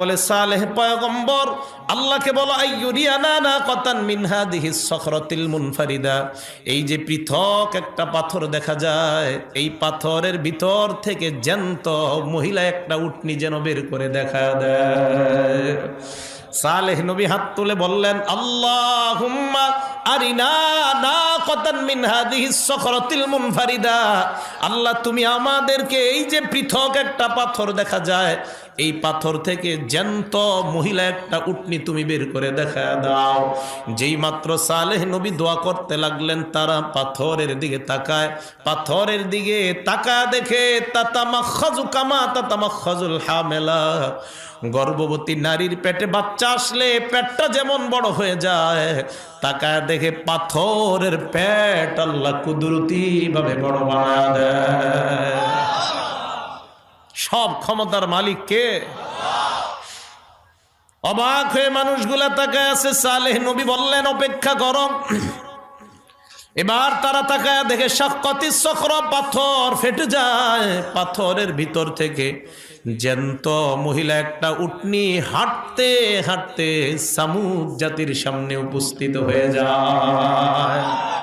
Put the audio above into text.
বলে সালেহ পয়গম্বর আল্লাহকে বলো আইয়ুরিয়ানা নাকাতান মিন হাদিহিস সখরাতিল মুনফারিদা, এই যে পৃথক একটা পাথর দেখা যায়, এই পাথরের ভিতর থেকে জ্যান্ত মহিলা একটা উটনি যেন বের করে দেখা দেয়। সালেহ নবী হাত তুলে বললেন, আল্লাহুম্মা আরিনা নাকাতান মিন হাদিহিস সখরাতিল মুনফারিদা, আল্লাহ তুমি আমাদেরকে এই যে পৃথক একটা পাথর দেখা যায়, এই পাথর থেকে জ্যান্ত মহিলা একটা উটনি তুমি বের করে দেখা দাও। যেই মাত্র সালেহ নবী দোয়া করতে লাগলেন, তারা পাথরের দিকে তাকায়, পাথরের দিকে তাকায় দেখে তাতামাখাজু কামা তাতামাখাজুল হামেলা, গর্ভবতী নারীর পেটে বাচ্চা আসলে পেটটা যেমন বড় হয়ে যায়, তাকায় দেখে পাথরের পেট আল্লাহ কুদরতি ভাবে বড় বানায় দেয়। সব ক্ষমতার মালিক কে? অবাক হয়ে মানুষগুলা তাকায় আছে। সালেহ নবী বললেন, অপেক্ষা করো। এবার তারা তাকায় দেখে শাক্কাতিস সখরা, পাথর ফেটে যায়, পাথরের ভিতর থেকে জ্যান্ত মহিলা একটা উটনি হাঁটতে হাঁটতে সামুদ জাতির সামনে উপস্থিত হয়ে যায়।